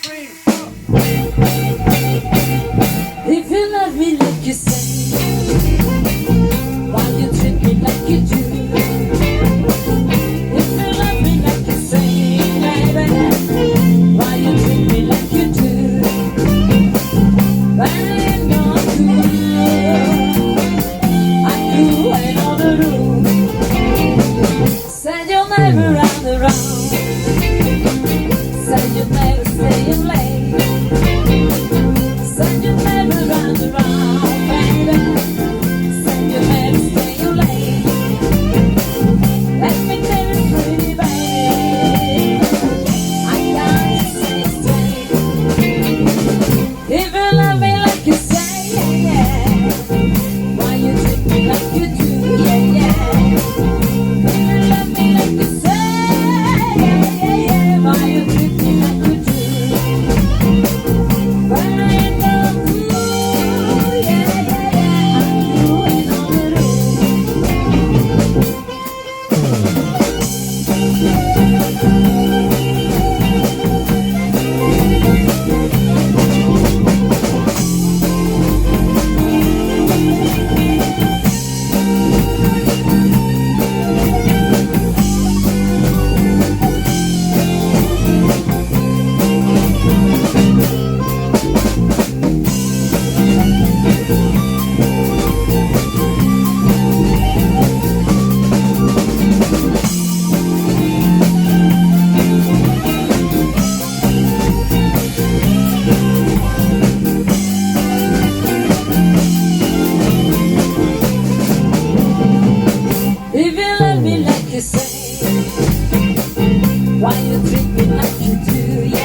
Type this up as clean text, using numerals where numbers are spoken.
If you love me like you say, why you treat me like you do? If you love me like you say, baby, why you treat me like you do? I ain't gonna do I do ain't on the room. Said you'll never run around. Said you'll never stay up late. Said you'll never run around, baby. Said you'll never stay up late. Let me tell you, pretty baby, I got to say it straight. If you love me like you say, yeah, yeah, why you treat me like you do, yeah, yeah. If you love me like you say, yeah, yeah, yeah, why you treat me like you do? But I ain't no fool, yeah, yeah, yeah, I'm doing all the If you love me like you say, why you treat me like you do?